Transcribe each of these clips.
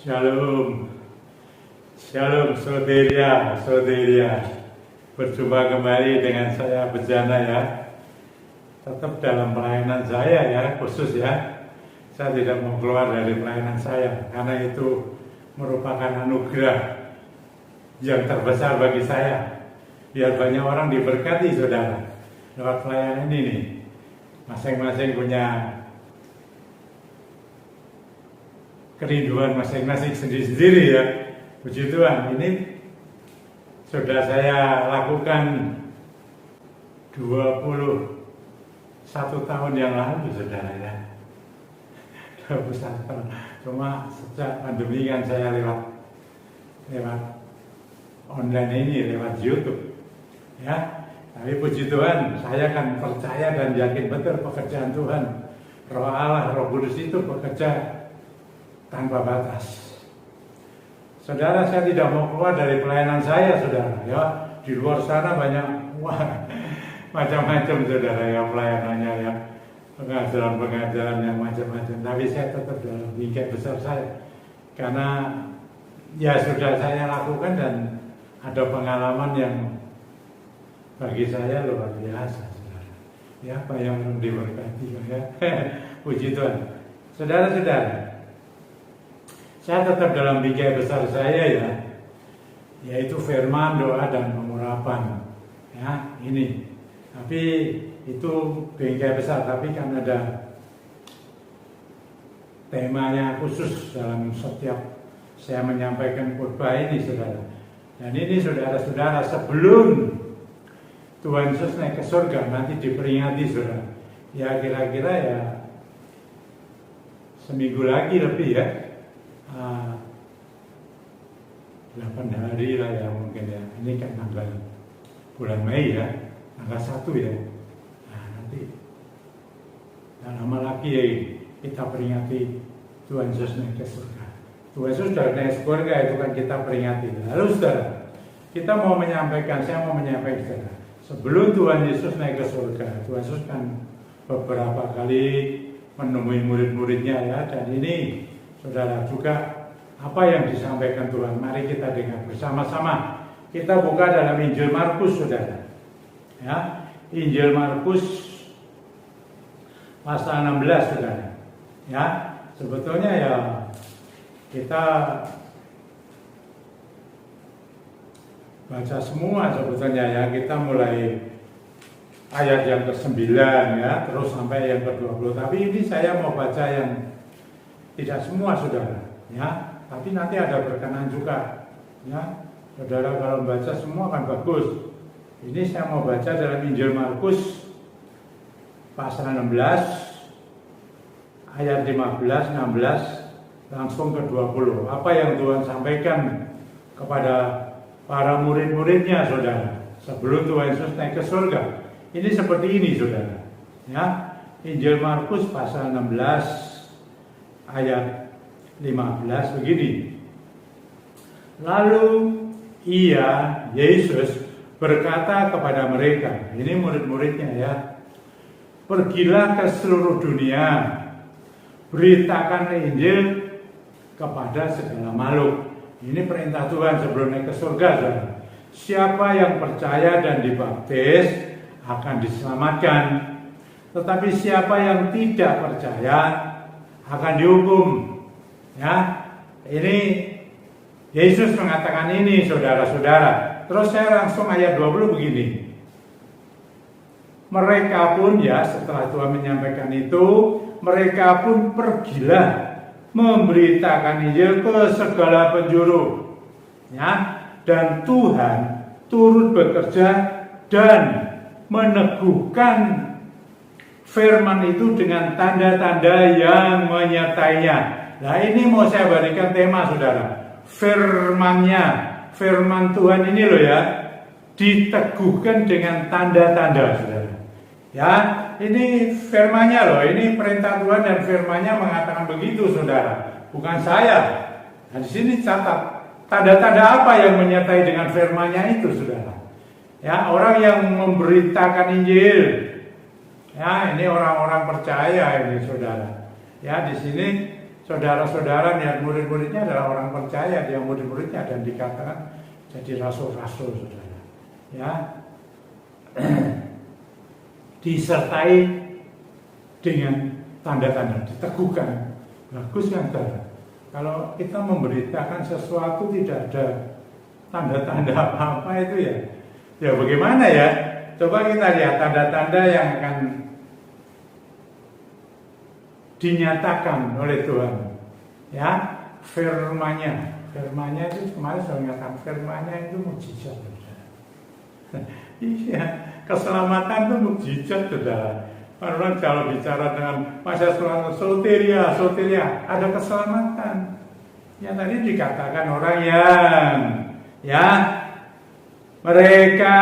Shalom, Shalom saudara, saudara. Berjumpa kembali dengan saya Bejana ya. Tetap dalam pelayanan saya ya, khusus ya. Saya tidak mau keluar dari pelayanan saya karena itu merupakan anugerah yang terbesar bagi saya. Biar banyak orang diberkati saudara lewat pelayanan ini nih. Masing-masing punya kerinduan masing-masing sendiri-sendiri ya. Puji Tuhan, ini sudah saya lakukan 21 tahun yang lalu saudara ya. 21 tahun. Cuma sejak pandemi kan saya lewat online ini, lewat YouTube ya. Tapi puji Tuhan, saya kan percaya dan yakin betul pekerjaan Tuhan. Roh Allah, Roh Kudus itu bekerja tanpa batas. Saudara, saya tidak mau keluar dari pelayanan saya, saudara. Ya, di luar sana banyak macam-macam, saudara. Ya, pelayanannya ya, pengajaran-pengajaran yang macam-macam. Tapi saya tetap dalam bingkai besar saya, karena ya sudah saya lakukan dan ada pengalaman yang bagi saya luar biasa, saudara. Ya, apa yang diberkati ya. Puji Tuhan, saudara-saudara. Saya tetap dalam bingkai besar saya ya, yaitu firman, doa, dan pengurapan. Ya, ini. Tapi itu bingkai besar, tapi kan ada temanya khusus dalam setiap saya menyampaikan khotbah ini, saudara. Dan ini saudara-saudara, sebelum Tuhan Yesus naik ke surga, nanti diperingati, saudara. Ya kira-kira ya seminggu lagi lebih ya. 8 hari lah ya mungkin ya. Ini kan tanggal bulan Mei ya, tanggal 1 ya. Nah nanti tak lama lagi ya kita peringati Tuhan Yesus naik ke surga. Tuhan Yesus sudah naik ke surga, itu kan kita peringati. Lalu saudara, kita mau menyampaikan, saya mau menyampaikan saudara, sebelum Tuhan Yesus naik ke surga, Tuhan Yesus kan beberapa kali menemui murid-muridnya ya. Dan ini saudara juga apa yang disampaikan Tuhan, mari kita dengar bersama-sama. Kita buka dalam Injil Markus, saudara. Ya, Injil Markus pasal 16, saudara. Ya, sebetulnya ya kita baca semua sebetulnya ya. Kita mulai ayat yang ke-9 ya, terus sampai yang ke-20. Tapi ini saya mau baca yang tidak semua, saudara. Ya. Tapi nanti ada berkenan juga, ya, saudara kalau baca semua kan bagus. Ini saya mau baca dalam Injil Markus pasal 16 ayat 15, 16 langsung ke 20. Apa yang Tuhan sampaikan kepada para murid-muridnya, saudara, sebelum Tuhan Yesus naik ke surga. Ini seperti ini, saudara. Ya, Injil Markus pasal 16 ayat 15 begini. Lalu ia, Yesus, berkata kepada mereka, ini murid-muridnya ya, pergilah ke seluruh dunia, beritakan Injil kepada segala makhluk. Ini perintah Tuhan sebelum naik ke surga, saudara. Siapa yang percaya dan dibaptis akan diselamatkan, tetapi siapa yang tidak percaya akan dihukum. Ya, ini Yesus mengatakan ini, saudara-saudara. Terus saya langsung ayat 20 begini. Mereka pun ya, setelah Tuhan menyampaikan itu, mereka pun pergilah memberitakan Injil ke segala penjuru. Ya, dan Tuhan turut bekerja dan meneguhkan firman itu dengan tanda-tanda yang menyertainya. Nah ini mau saya berikan tema, saudara. Firman-Nya, firman Tuhan ini loh ya, diteguhkan dengan tanda-tanda, saudara. Ya, ini firman-Nya loh, ini perintah Tuhan dan firman-Nya mengatakan begitu, saudara. Bukan saya. Nah di sini catat tanda-tanda apa yang menyertai dengan firman-Nya itu, saudara. Ya, orang yang memberitakan Injil. Ya, ini orang-orang percaya ini, saudara. Ya, di sini saudara-saudara niat murid-muridnya adalah orang percaya, dia murid-muridnya, dan dikatakan jadi rasul-rasul, saudara. Ya, disertai dengan tanda-tanda, diteguhkan. Bagus kan, saudara? Kalau kita memberitakan sesuatu tidak ada tanda-tanda apa-apa itu ya bagaimana ya? Coba kita lihat tanda-tanda yang akan dinyatakan oleh Tuhan. Ya, firman-Nya itu kemarin saya mengatakan firman-Nya itu mukjizat, saudara. Iya, keselamatan itu mukjizat, saudara. Orang kalau bicara dengan masyarakat soteria, ada keselamatan. Ya tadi dikatakan orang yang mereka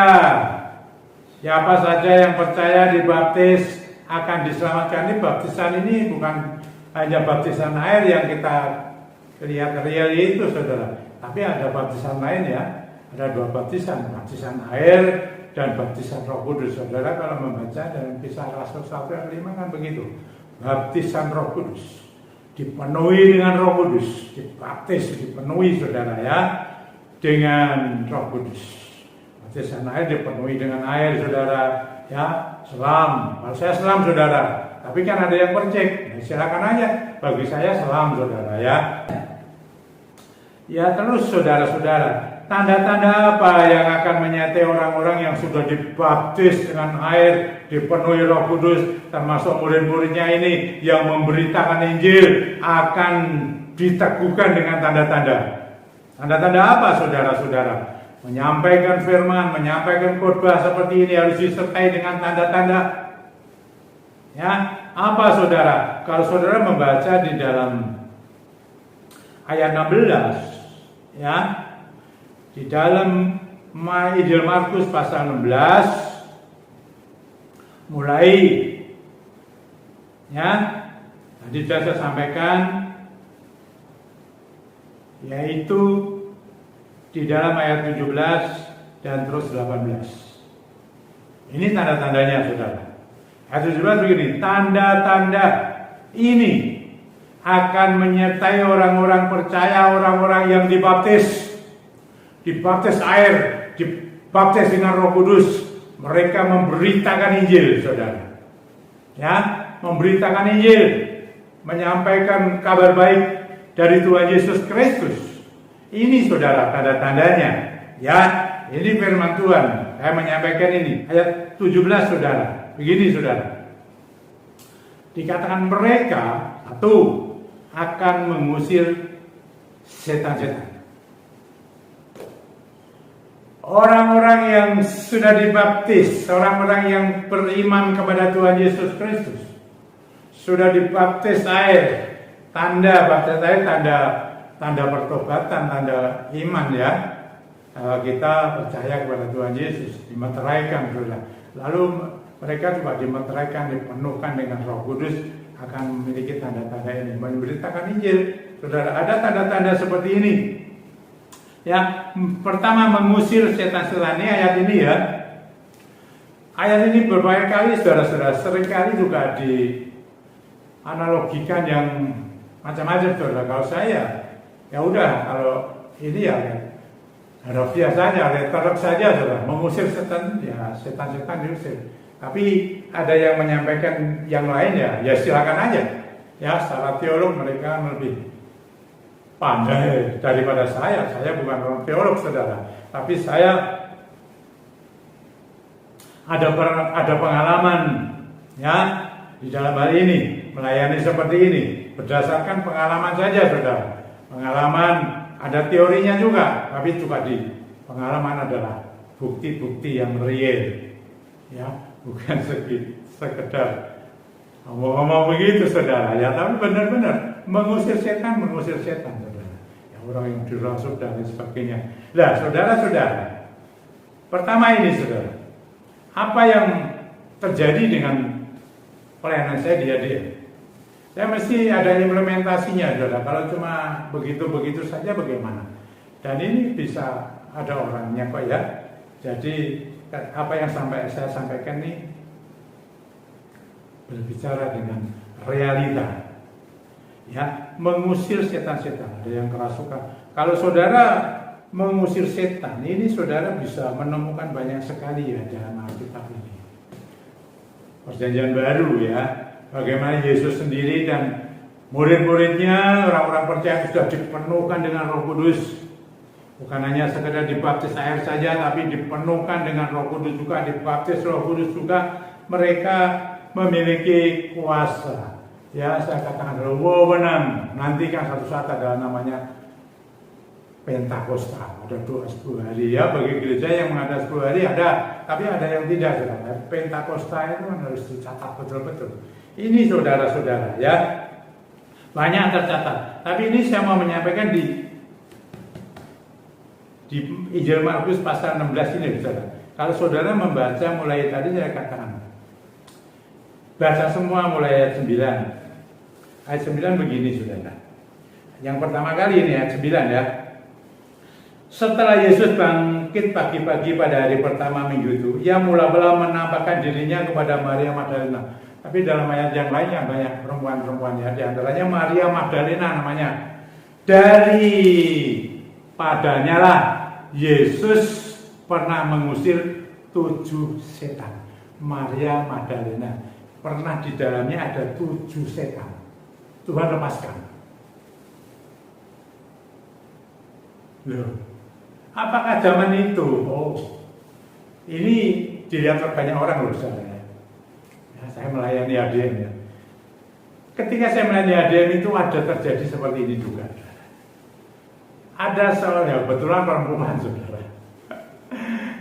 siapa saja yang percaya dibaptis akan diselamatkan. Ini baptisan ini bukan hanya baptisan air yang kita lihat real itu, saudara. Tapi ada baptisan lain ya. Ada dua baptisan air dan baptisan Roh Kudus. Saudara kalau membaca dalam Kisah Rasul 1 ayat 5 kan begitu. Baptisan Roh Kudus, dipenuhi dengan Roh Kudus, dibaptis, dipenuhi, saudara ya, dengan Roh Kudus. Baptisan air dipenuhi dengan air, saudara ya, selam. Kalau saya selam, saudara, tapi kan ada yang percek, silakan aja. Bagi saya selam, saudara ya. Ya terus, saudara-saudara, tanda-tanda apa yang akan menyertai orang-orang yang sudah dibaptis dengan air, dipenuhi Roh Kudus, termasuk murid-muridnya ini yang memberitakan Injil, akan diteguhkan dengan tanda-tanda. Tanda-tanda apa, saudara-saudara? Menyampaikan firman, menyampaikan khotbah seperti ini harus disertai dengan tanda-tanda. Ya, apa, saudara? Kalau saudara membaca di dalam ayat 16, ya, di dalam Injil Markus pasal 16 mulai, ya, tadi sudah saya sampaikan, yaitu di dalam ayat 17 dan terus 18. Ini tanda-tandanya, saudara. Ayat 17 begini, tanda-tanda ini akan menyertai orang-orang percaya, orang-orang yang dibaptis air, dibaptis dengan Roh Kudus. Mereka memberitakan Injil, saudara. Ya, memberitakan Injil, menyampaikan kabar baik dari Tuhan Yesus Kristus. Ini, saudara, tanda-tandanya. Ya, ini firman Tuhan. Saya menyampaikan ini. Ayat 17, saudara. Begini, saudara. Dikatakan mereka akan mengusir setan-setan. Orang-orang yang sudah dibaptis, orang-orang yang beriman kepada Tuhan Yesus Kristus, sudah dibaptis air, baptis air, tanda pertobatan, tanda iman ya. Kita percaya kepada Tuhan Yesus, dimeteraikan, lalu mereka juga dimeteraikan, dipenuhkan dengan Roh Kudus, akan memiliki tanda-tanda ini, memberitakan Injil. Saudara, ada tanda-tanda seperti ini. Ya, pertama mengusir setan-setan, ini ayat ini ya. Ayat ini berbagai kali, saudara-saudara, seringkali juga dianalogikan yang macam-macam, saudara. Kalau saya, ya udah, kalau ini ya harfiah saja, letterlek saja, saudara. Mengusir setan, ya setan-setan diusir. Tapi ada yang menyampaikan yang lain ya silakan aja. Ya, secara teolog mereka lebih pandai daripada saya. Saya bukan orang teolog, saudara. Tapi saya ada pengalaman ya di dalam hal ini, melayani seperti ini. Berdasarkan pengalaman saja, saudara. Pengalaman ada teorinya juga, tapi juga di pengalaman adalah bukti-bukti yang real. Ya, bukan sekedar ngomong-ngomong begitu, saudara. Ya, tapi benar-benar mengusir setan, saudara. Ya, orang yang dirasuk dan sebagainya. Nah, saudara-saudara, pertama ini, saudara, apa yang terjadi dengan pelayanan saya di ADM? Saya mesti ada implementasinya, saudara. Kalau cuma begitu-begitu saja bagaimana? Dan ini bisa ada orangnya kok ya. Jadi apa yang saya sampaikan ini berbicara dengan realita. Ya, mengusir setan-setan. Ada yang kerasukan. Kalau saudara mengusir setan, ini saudara bisa menemukan banyak sekali ya dalam Alkitab ini. Perjanjian baru ya, bagaimana Yesus sendiri dan murid-muridnya, orang-orang percaya sudah dipenuhkan dengan Roh Kudus. Bukan hanya sekedar dibaptis air saja, tapi dipenuhkan dengan Roh Kudus juga, dibaptis Roh Kudus juga. Mereka memiliki kuasa. Ya, saya katakan wewenang. Nanti kan satu saat ada namanya Pentakosta, ada 10 hari ya, bagi gereja yang mengadakan 10 hari ada, tapi ada yang tidak. Saudara. Pentakosta itu harus dicatat betul-betul. Ini saudara-saudara ya, banyak tercatat. Tapi ini saya mau menyampaikan di Injil Markus pasal 16 ini, saudara. Kalau saudara membaca mulai tadi saya katakan, baca semua mulai ayat 9. Ayat 9 begini, saudara. Yang pertama kali ini ayat 9 ya. Setelah Yesus bangkit pagi-pagi pada hari pertama minggu itu, ia mula-mula menampakkan dirinya kepada Maria Magdalena. Tapi dalam ayat yang lainnya banyak perempuan-perempuan ya, di antaranya Maria Magdalena namanya. Dari padanya lah Yesus pernah mengusir 7 setan. Maria Magdalena pernah di dalamnya ada 7 setan. Tuhan lepaskan. Loh, apakah zaman itu? Oh, ini dilihat banyak orang loh, saudara. Ya, saya melayani ADM ya. Ketika saya melayani ADM itu ada terjadi seperti ini juga. Ada seorang ya, kebetulan perempuan, saudara.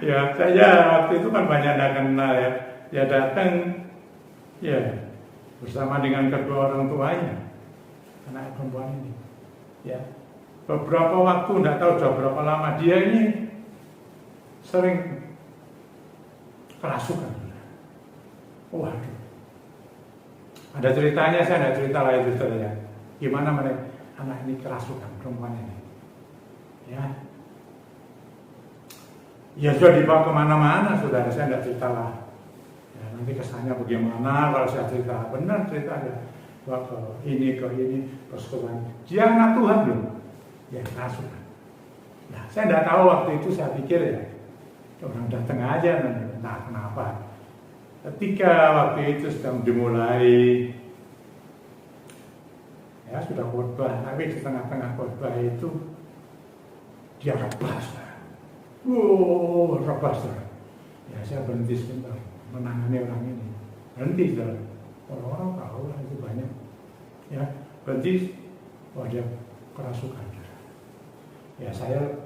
Ya, saya waktu itu kan banyak tidak kenal ya. Dia datang, ya, bersama dengan kedua orang tuanya, anak perempuan ini. Ya, beberapa waktu, tidak tahu sudah berapa lama, dia ini sering kerasukan. Waduh, ada ceritanya, saya tidak cerita lah itu saudara. Gimana mereka anak ini kerasukan, perempuan ini. Ya sudah dibawa kemana-mana, saudara, saya tidak cerita lah. Ya, nanti kesannya bagaimana kalau saya cerita, benar ceritanya. Bawa ke ini, terus ke sana. Dia anak Tuhan belum? Ya, kerasukan. Nah, saya tidak tahu waktu itu, saya pikir ya, orang datang aja, nah kenapa. Ketika waktu itu sedang dimulai, ya sudah khotbah, tapi di tengah-tengah khotbah itu, dia rebas. Rebas. Ya, saya berhenti sebentar, menangani orang ini. Berhenti, saudara. Orang-orang tahu lah, itu banyak. Ya, berhenti, dia kerasukan. Ya, saya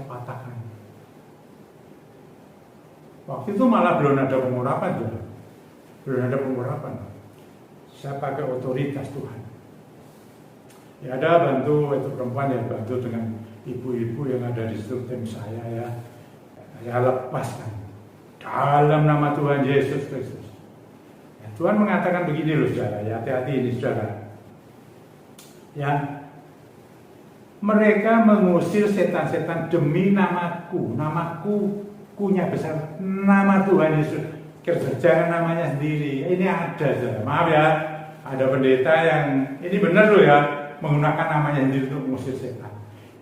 patahkan. Waktu itu malah belum ada pengurapan, saudara. Belum ada pengurapan. Saya pakai otoritas Tuhan. Ya, ada bantu itu perempuan yang bantu dengan ibu-ibu yang ada di situ, tim saya ya. Saya lepaskan dalam nama Tuhan Yesus Kristus. Ya, Tuhan mengatakan begini loh, saudara. Ya, hati-hati ini, saudara. Ya, mereka mengusir setan-setan demi namaku. Namaku punya besar, nama Tuhan Yesus. Jangan namanya sendiri. Ini ada, saudara. Maaf ya, ada pendeta yang ini benar loh ya, menggunakan namanya sendiri untuk mengusir setan.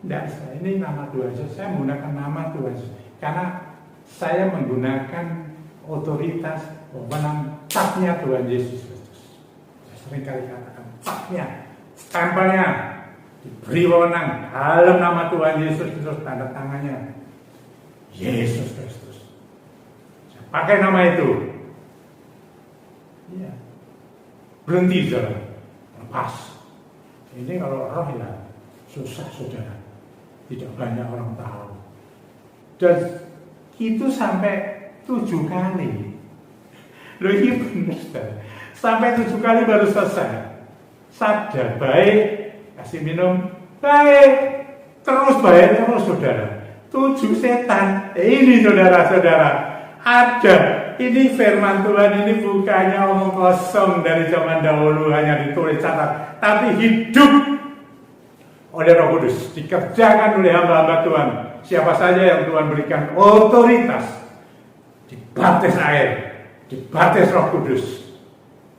Tidak, ini nama Tuhan Yesus. Saya menggunakan nama Tuhan Yesus karena saya menggunakan otoritas wewenang capnya Tuhan Yesus Kristus. Saya sering kali katakan capnya, stempelnya, diberi wewenang dalam nama Tuhan Yesus Kristus, tanda tangannya Yesus Kristus. Saya pakai nama itu. Iya. Berhenti, saudara. Lepas. Ini kalau roh ya susah, saudara. Tidak banyak orang tahu. Dan itu sampai 7 kali. Loh, ini benar, saudara. Sampai 7 kali baru selesai. Sadar, baik, kasih minum, baik, terus baik, terus, saudara. 7 setan. Ini saudara-saudara, ada. Ini firman Tuhan ini bukannya omong kosong dari zaman dahulu hanya ditulis catat, tapi hidup oleh Roh Kudus, dikerjakan oleh hamba-hamba Tuhan. Siapa saja yang Tuhan berikan otoritas, dibaptis air, dibaptis Roh Kudus,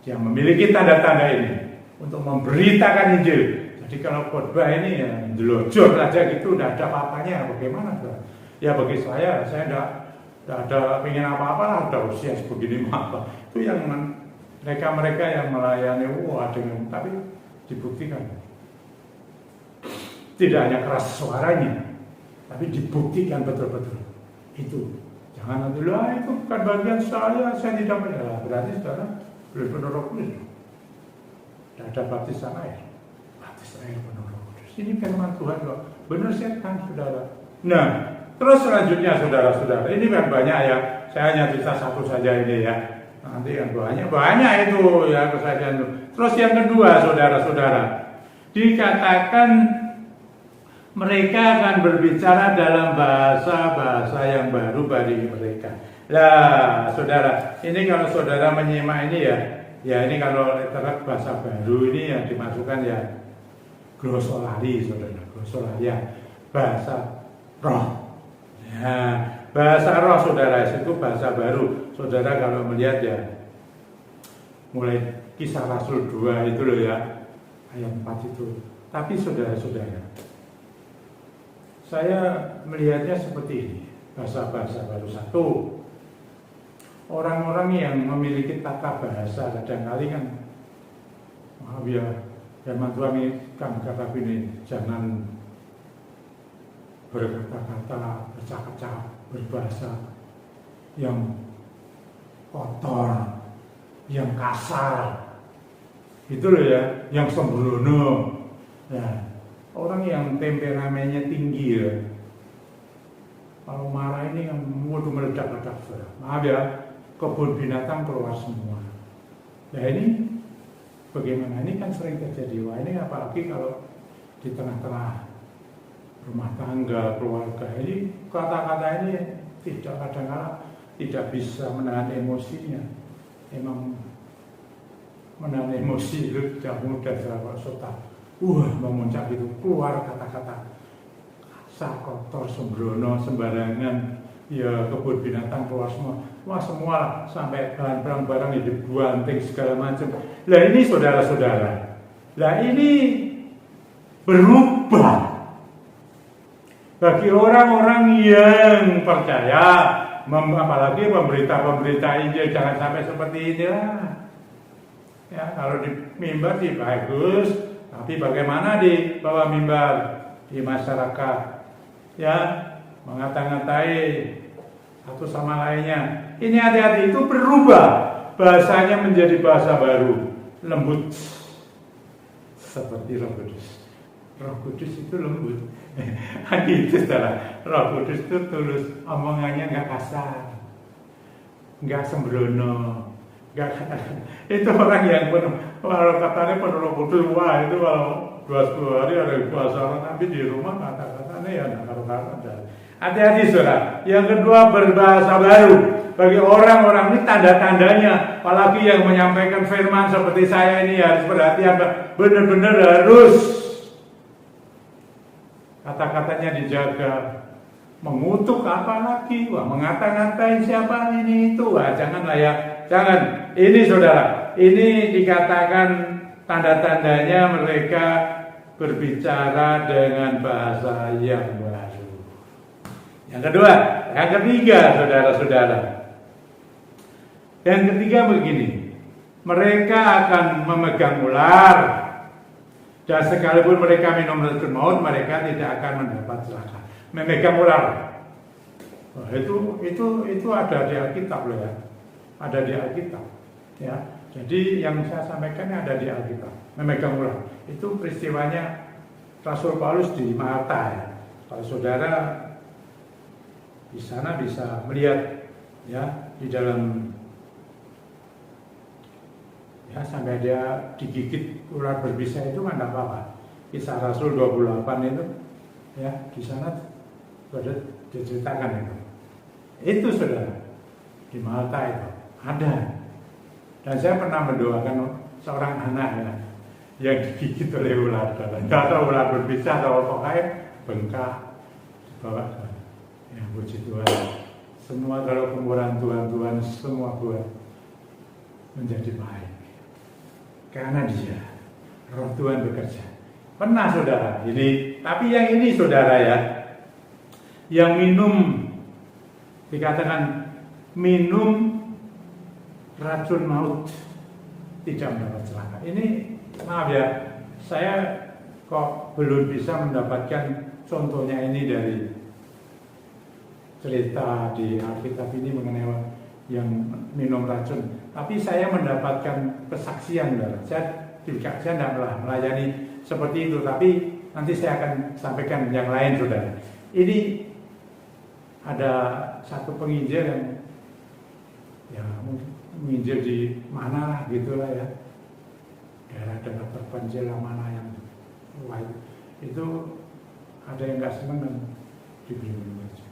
yang memiliki tanda-tanda ini, untuk memberitakan Injil. Jadi kalau khotbah ini ya jelojor aja gitu, tidak ada apa-apanya, bagaimana? Ya bagi saya tidak ada pengen apa-apa lah, ada usia sebegini apa. Itu yang mereka yang melayani, ada yang, tapi dibuktikan. Tidak hanya keras suaranya, tapi dibuktikan betul-betul. Itu jangan nanti lah itu bukan bagian saya tidak percaya. Berarti saudara belum penuh Roh Kudus. Tidak ada baptisan air. Saya penuh Roh Kudus. Ini firman Tuhan kok. Benar setan, saudara. Nah, terus selanjutnya saudara-saudara, ini kan banyak ya. Saya hanya cerita satu saja ini ya. Nanti kan banyak itu ya kesaksian itu. Terus yang kedua, saudara-saudara, dikatakan mereka akan berbicara dalam bahasa-bahasa yang baru bagi mereka. Lah, saudara, ini kalau saudara menyimak ini ya ini kalau literat bahasa baru ini yang dimasukkan ya glosolari, saudara, glosolari ya, bahasa roh. Ya, bahasa roh, saudara, itu bahasa baru. Saudara kalau melihat ya, mulai Kisah Rasul 2 itu loh ya, ayat 4 itu. Tapi saudara-saudara, saya melihatnya seperti ini, bahasa-bahasa baru. Satu, orang-orang yang memiliki tata bahasa kadang-kali kan, maaf ya, firman Tuhan ini kan kata ini, jangan berkata-kata, bercakap-cakap, berbahasa yang kotor, yang kasar, itu loh ya, yang sembrono. Ya, orang yang temperamennya tinggi ya, kalau marah ini yang mudah meledak-ledak. Maaf ya, kebun binatang keluar semua. Ya ini bagaimana? Ini kan sering terjadi. Wah, ini apalagi kalau di tengah-tengah rumah tangga, keluarga, ini kata-kata ini kadang-kadang tidak bisa menahan emosinya. Emang menahan emosi itu tidak mudah, kalau sotak. Memuncak itu, keluar kata-kata kasar, kotor, sembrono, sembarangan. Ya kebun binatang keluar semua. Wah semua lah, sampai barang-barang hidup banting segala macam. Lah ini saudara-saudara, lah ini berubah. Bagi orang-orang yang percaya, apalagi pemberita-pemberita Injil, jangan sampai seperti ini lah. Ya, kalau di mimbar sih bagus, tapi bagaimana di bawah mimbar di masyarakat? Ya, mengata-ngatai satu sama lainnya. Ini hati-hati, itu berubah. Bahasanya menjadi bahasa baru, lembut seperti Roh Kudus. Roh Kudus itu lembut. Gitu saudara. Roh Kudus itu tulus, omongannya nggak kasar, nggak sembrono, nggak. Itu orang yang penuh. Kalau katanya penuh Roh Kudus, wah itu kalau 20 hari ada puasa orang, tapi di rumah kata-katanya ya nggak kata-kata. Hati-hati saudara. Yang kedua, berbahasa baru. Bagi orang-orang ini tanda-tandanya, apalagi yang menyampaikan firman seperti saya ini harus perhatian, benar-benar harus kata-katanya dijaga. Mengutuk apalagi, wah mengata-ngatain siapa ini itu, wah janganlah ya, jangan. Ini saudara, ini dikatakan tanda-tandanya mereka berbicara dengan bahasa yang baru. Yang kedua, yang ketiga, saudara-saudara. Yang ketiga begini, mereka akan memegang ular, dan sekalipun mereka minum racun maut, mereka tidak akan mendapat celaka. Memegang ular, nah, itu ada di Alkitab loh ya, ada di Alkitab. Ya, jadi yang saya sampaikan ada di Alkitab. Memegang ular, itu peristiwanya Rasul Paulus di Malta ya. Kalau saudara di sana bisa melihat ya, di dalam ya sampai dia digigit ular berbisa itu kan tidak apa-apa. Kisah Rasul 28 itu ya, di sana sudah diceritakan itu. Itu saudara, di Malta itu ada. Dan saya pernah mendoakan seorang anak ya, yang digigit oleh ular. Tidak tahu ular berbisa atau pokoknya bengkak dibawa ke. Ya puji Tuhan, semua kalau kemurahan Tuhan semua buat menjadi baik. Karena dia Roh Tuhan bekerja. Pernah saudara, ini, tapi yang ini saudara ya, yang minum, dikatakan minum racun maut tidak mendapat celaka. Ini maaf ya, saya kok belum bisa mendapatkan contohnya ini dari cerita di Alkitab ini mengenai yang minum racun. Tapi saya mendapatkan kesaksian, saya tidak melayani seperti itu, tapi nanti saya akan sampaikan yang lain, saudara. Ini ada satu penginjil yang ya menginjil di mana lah gitulah ya, daerah-daerah terpencil mana yang lain itu ada yang nggak senang dan diberi minum racun,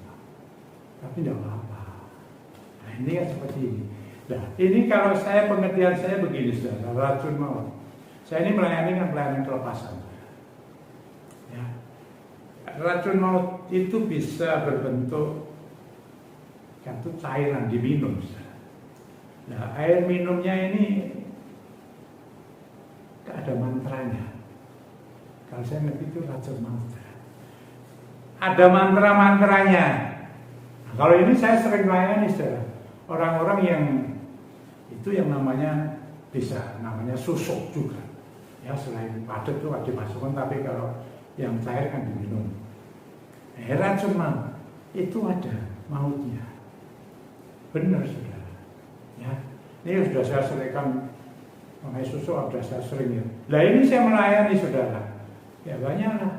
tapi tidak apa-apa. Nah ini kan seperti ini. Nah ini kalau saya pengertian saya begini, saudara, racun maut. Saya ini melayani kan pelayanan kelepasan. Ya. Racun maut itu bisa berbentuk satu cairan diminum. Nah, air minumnya ini ada mantranya. Kalau saya ngerti itu racun maut. Ada mantra-mantranya. Nah, kalau ini saya sering melayani, saudara. Orang-orang yang itu yang namanya bisa namanya susuk juga. Ya selain padat itu dimasukkan, tapi kalau yang cair kan diminum. Racun maut itu ada mautnya, benar saudara. Ya, ini sudah saya seringkan mengenai susu, sudah saya sering ya. Nah ini saya melayani saudara. Ya banyak lah.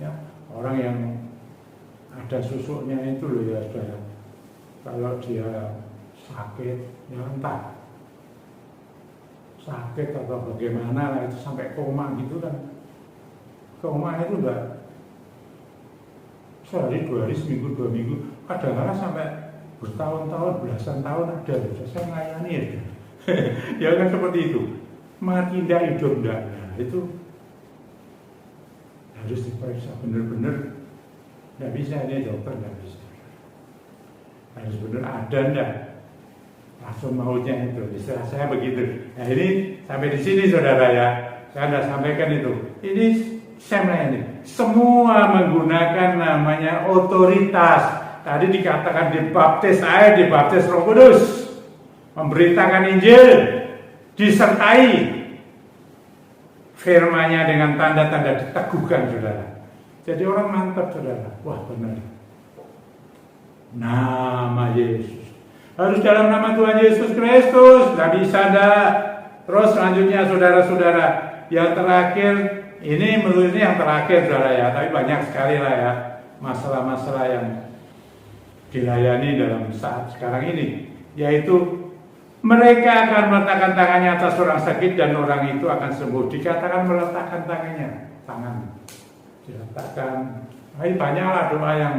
Ya orang yang ada susuknya itu loh ya saudara. Kalau dia sakit, ya entah sakit atau bagaimana lah itu sampai koma gitu kan. Koma itu enggak sehari, 2 hari, seminggu, 2 minggu, kadang-kadang sampai bertahun-tahun, belasan tahun ada. Saya melayani ya. Ya kan seperti itu. Mati tidak, hidup tidak. Nah, itu harus diperiksa benar-benar. Tidak bisa, ini dokter tidak bisa. Harus benar ada enggak racun mautnya itu, istilah saya begitu. Nah ini sampai di sini saudara ya, saya sudah sampaikan itu. Ini saya melayani, semua menggunakan namanya otoritas. Tadi dikatakan dibaptis air, dibaptis Roh Kudus, memberitakan Injil, disertai firman-Nya dengan tanda-tanda diteguhkan saudara. Jadi orang mantap saudara, wah benar. Nama Yesus. Harus dalam nama Tuhan Yesus Kristus, tidak bisa ada. Terus selanjutnya saudara-saudara, yang terakhir, ini menurut ini yang terakhir saudara ya, tapi banyak sekali lah ya masalah-masalah yang dilayani dalam saat sekarang ini, yaitu mereka akan meletakkan tangannya atas orang sakit dan orang itu akan sembuh. Dikatakan meletakkan tangan diletakkan. Nah, banyaklah doa yang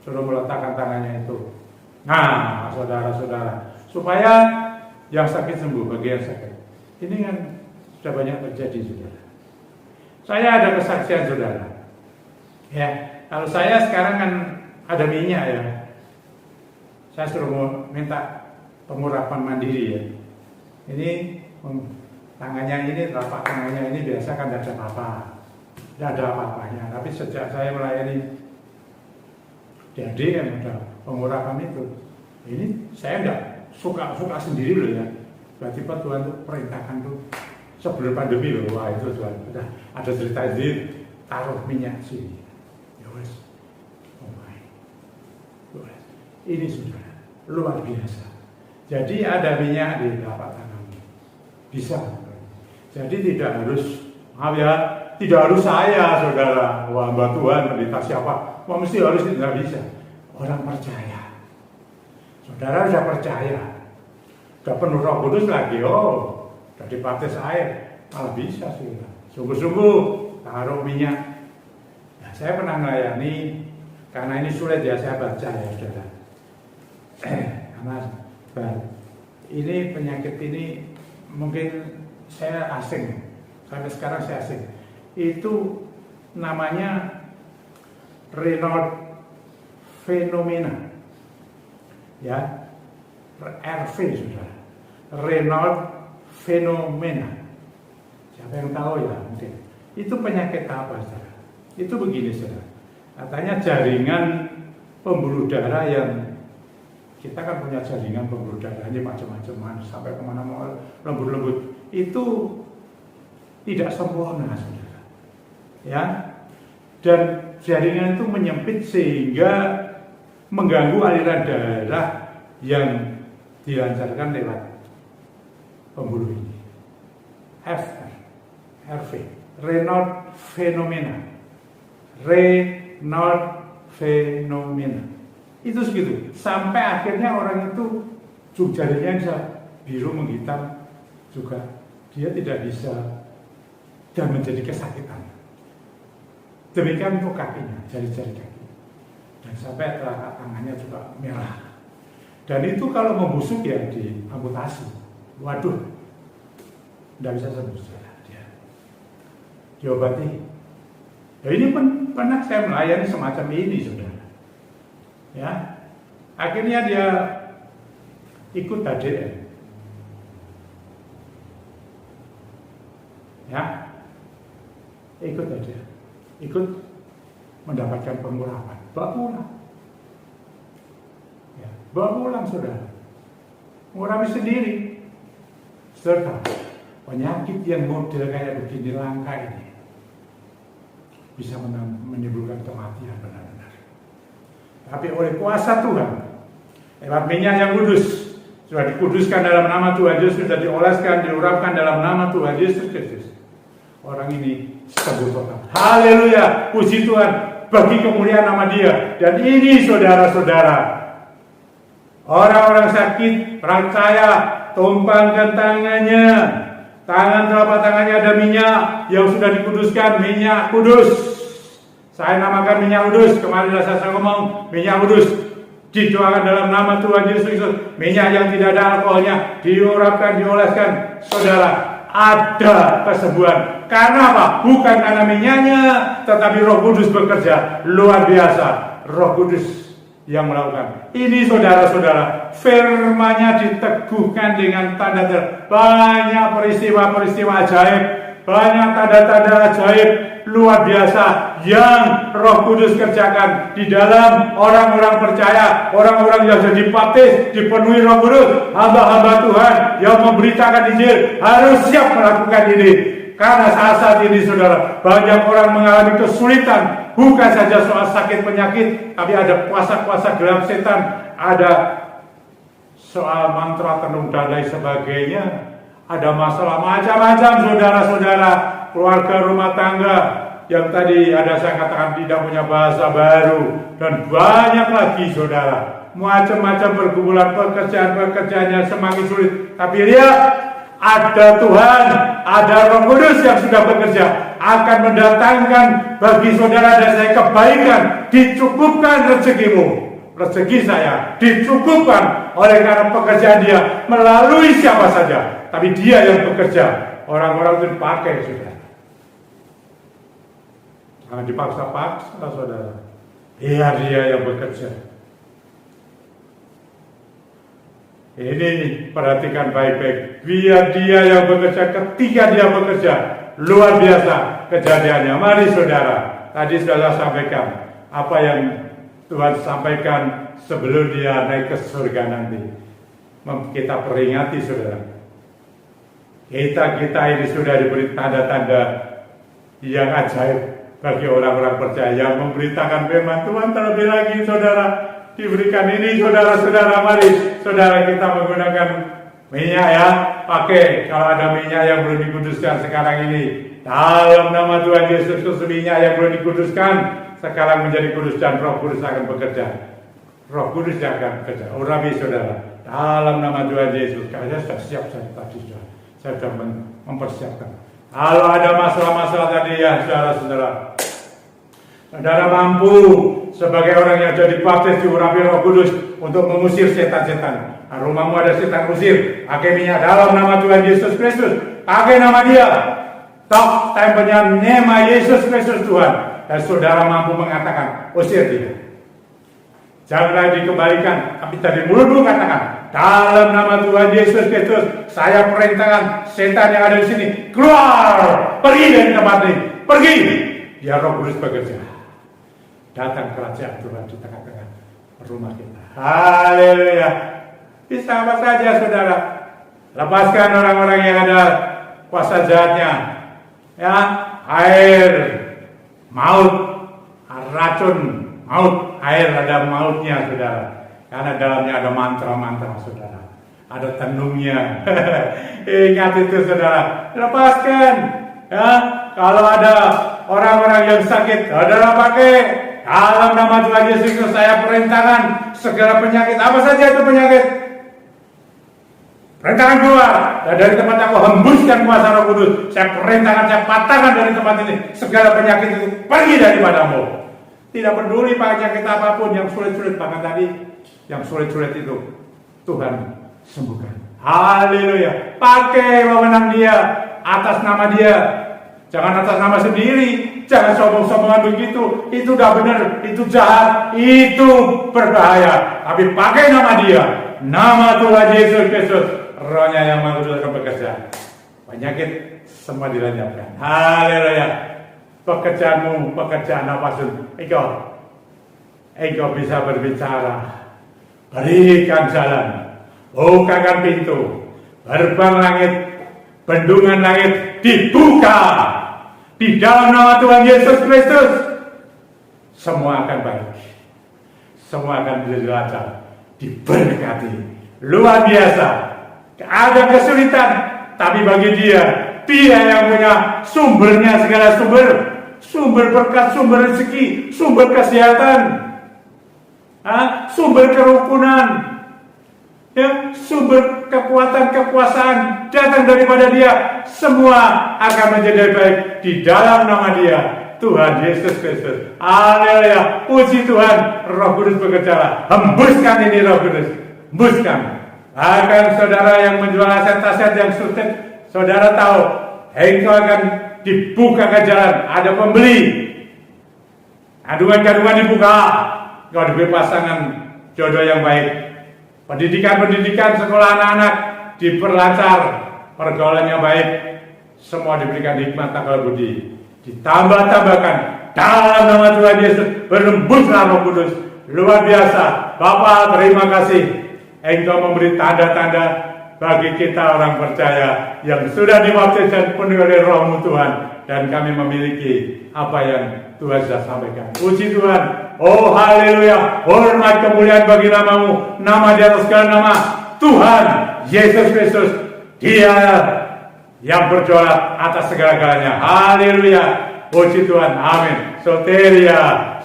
suruh meletakkan tangannya itu. Nah, saudara-saudara, supaya yang sakit sembuh, bagi yang sakit. Ini kan sudah banyak terjadi, saudara. Saya ada kesaksian, saudara. Ya, kalau saya sekarang kan ada minyak ya. Saya suruh minta pengurapan mandiri ya. Ini tangannya ini, telapak tangannya ini biasa kan tidak ada apa-apa. Tidak ada apa-apanya. Tapi sejak saya melayani jadi kan ada pengurapan itu. Ini saya enggak suka sendiri loh ya. Tiba-tiba Tuhan tuh perintahkan tuh sebelum pandemi loh. Wah itu Tuhan udah ada cerita sendiri, taruh minyak sini. Ya wes. Oh my. Ini sudah luar biasa. Jadi ada minyak di telapak tangan. Bisa. Jadi tidak harus, maaf ya, tidak harus saya saudara. Wah hamba Tuhan pendeta siapa? Wah mesti harus, tidak bisa. Orang percaya. Saudara sudah percaya. Sudah penuh Roh Kudus lagi. Oh, sudah dibaptis air. Malah bisa sih. Sungguh-sungguh taruh minyak. Nah, saya pernah melayani. Karena ini sulit ya saya baca ya saudara. Karena ini penyakit ini mungkin saya asing. Sampai sekarang saya asing. Itu namanya Raynaud fenomena, ya, RV sudah, Raynaud fenomena. Siapa yang tahu ya mungkin. Itu penyakit apa, saudara? Itu begini, saudara. Katanya jaringan pembuluh darah yang kita kan punya jaringan pembuluh darahnya macam-macam sampai kemana-mana lembut-lembut. Itu tidak sempurna, saudara. Ya, dan jaringan itu menyempit sehingga mengganggu aliran darah yang dilancarkan lewat pembuluh ini. RV, Raynaud fenomena. Itu segitu. Sampai akhirnya orang itu jarinya bisa biru menghitam juga. Dia tidak bisa dan menjadi kesakitan. Demikian untuk kakinya, jari-jari kaki. Dan sampai telapak tangannya juga merah. Dan itu kalau membusuk ya diamputasi. Waduh, tidak bisa sembuh dia. Diobati. Ya ini pernah saya melayani semacam ini, saudara. Ya, akhirnya dia ikut HDN. Ya, ikut HDN. Ikut mendapatkan pengurapan. Bawa pulang. Ya, bawa pulang, saudara. Mengurapi sendiri. Serta penyakit yang model kayak begini langka ini bisa menimbulkan kematian benar-benar. Tapi oleh kuasa Tuhan, lewat minyak yang kudus, sudah dikuduskan dalam nama Tuhan Yesus, sudah dioleskan, diurapkan dalam nama Tuhan Yesus Kristus. Orang ini sembuh total. Haleluya, puji Tuhan, bagi kemuliaan nama Dia. Dan ini saudara-saudara, orang-orang sakit percaya, tumpangkan tangannya. Tangan telapak tangannya ada minyak yang sudah dikuduskan, minyak kudus. Saya namakan minyak kudus. Kemarin saya ngomong minyak kudus. Didoakan dalam nama Tuhan Yesus Kristus. Minyak yang tidak ada alkoholnya diurapkan, dioleskan. Saudara, ada kesembuhan. Karena apa? Bukan karena minyaknya, tetapi Roh Kudus bekerja luar biasa. Roh Kudus yang melakukan. Ini saudara-saudara, firman-Nya diteguhkan dengan tanda-tanda. Banyak peristiwa-peristiwa ajaib, banyak tanda-tanda ajaib luar biasa yang Roh Kudus kerjakan di dalam orang-orang percaya, orang-orang yang sudah dibaptis, dipenuhi Roh Kudus, hamba-hamba Tuhan yang memberitakan Injil harus siap melakukan ini. Karena saat ini, saudara, banyak orang mengalami kesulitan. Bukan saja soal sakit penyakit, tapi ada kuasa-kuasa gelap setan, ada soal mantra tenung dan lain sebagainya, ada masalah macam-macam, saudara-saudara, keluarga rumah tangga yang tadi ada saya katakan tidak punya bahasa baru, dan banyak lagi, saudara, macam-macam pergumulan pekerjaan yang semakin sulit. Tapi lihat, ada Tuhan, ada Roh Kudus yang sudah bekerja, akan mendatangkan bagi saudara dan saya kebaikan, dicukupkan rezekimu, rezeki saya dicukupkan oleh karena pekerjaan Dia melalui siapa saja, tapi Dia yang bekerja. Orang-orang itu dipakai, saudara. Jangan dipaksa-paksa, saudara. Biar Dia yang bekerja. Ini perhatikan baik-baik. Biar Dia yang bekerja. Ketika Dia bekerja, luar biasa kejadiannya. Mari saudara, tadi sudah saya sampaikan apa yang Tuhan sampaikan sebelum Dia naik ke surga nanti. Kita peringati, saudara. Kita ini sudah diberi tanda-tanda yang ajaib bagi orang-orang percaya yang memberitakan firman Tuhan. Terlebih lagi, saudara, diberikan ini, saudara-saudara. Mari saudara kita menggunakan minyak, ya, pakai. Kalau ada minyak yang belum dikuduskan sekarang ini, dalam nama Tuhan Yesus Kristus, minyak yang belum dikuduskan sekarang menjadi kudus, dan Roh Kudus akan bekerja. Roh Kudus yang akan bekerja. Urapi, saudara, dalam nama Tuhan Yesus. Saya sudah siap, saya sudah mempersiapkan. Kalau ada masalah-masalah tadi, ya, saudara-saudara, saudara mampu sebagai orang yang sudah dibaptis, diurapi Roh Kudus untuk mengusir setan-setan. Rumahmu ada setan, usir. Pakai minyak dalam nama Tuhan Yesus Kristus. Pakai nama Dia. Tok tempelnya nama Yesus Kristus Tuhan. Dan saudara mampu mengatakan, usir dia. Janganlah dikembalikan, tapi dari mulutmu katakan, dalam nama Tuhan Yesus Kristus, saya perintahkan setan yang ada di sini, keluar pergi dari tempat ini, pergi. Biar Roh Kudus bekerja. Datang kerajaan Tuhan di tengah-tengah rumah kita. Haleluya. Bisa apa saja saudara. Lepaskan orang-orang yang ada kuasa jahatnya. Ya, air, maut, racun, maut, air ada mautnya saudara. Karena dalamnya ada mantra-mantra saudara. Ada tenungnya. Ingat itu saudara. Lepaskan. Ya, kalau ada orang-orang yang sakit, saudara pakai dalam nama Tuhan Yesus Kristus saya perintahkan segala penyakit, apa saja itu penyakit, perintahkan keluar. Dan dari tempat aku hembuskan kuasa Roh Kudus. Saya perintahkan, saya patahkan dari tempat ini segala penyakit itu pergi daripadamu. Tidak peduli penyakit apapun yang sulit-sulit bahkan tadi, yang sulit-sulit itu Tuhan sembuhkan. Haleluya. Pakai wewenang Dia atas nama Dia. Jangan atas nama sendiri. Jangan sombong-sombongan begitu. Itu udah benar, itu jahat, itu berbahaya. Tapi pakai nama Dia, nama Tuhan Yesus Kristus. Rohnya yang Maha Kudus akan bekerja. Penyakit semua dilenyapkan. Haleluya. Pekerjaanmu, pekerjaan apapun, engkau bisa berbicara. Berikan jalan, bukakan pintu, gerbang langit, bendungan langit dibuka. Di dalam nama Tuhan Yesus Kristus, semua akan baik. Semua akan menjadi lancar, diberkati. Luar biasa. Ada kesulitan, tapi bagi Dia yang punya sumbernya segala sumber. Sumber berkat, sumber rezeki, sumber kesehatan, sumber kerukunan, ya, sumber kekuatan, kekuasaan datang daripada Dia. Semua akan menjadi baik di dalam nama Dia, Tuhan Yesus Kristus. Haleluya. Puji Tuhan. Roh Kudus bekerja. Hembuskan ini Roh Kudus. Hembuskan. Akan saudara yang menjual aset-aset yang sulit, saudara tahu, engkau akan dibuka ke jalan. Ada pembeli. Kandungan-kandungan dibuka. Kau diberi pasangan jodoh yang baik. Pendidikan-pendidikan sekolah anak-anak diperlancar, pergaulannya baik, semua diberikan hikmat akal budi, ditambah-tambahkan dalam nama Tuhan Yesus. Berembuslah Roh Kudus. Luar biasa. Bapa, terima kasih Engkau memberi tanda-tanda bagi kita orang percaya yang sudah dibaptis dan penuh oleh Roh-Mu Tuhan, dan kami memiliki apa yang Tuhan sudah sampaikan. Puji Tuhan. Oh haleluya. Hormat kemuliaan bagi nama-Mu, nama di atas segala nama, Tuhan Yesus Kristus. Dia yang berjualan atas segala-galanya. Haleluya. Puji Tuhan. Amin. Soteria.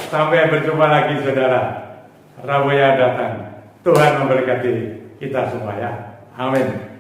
Sampai berjumpa lagi saudara. Rabu yang datang. Tuhan memberkati kita semua ya. Amin.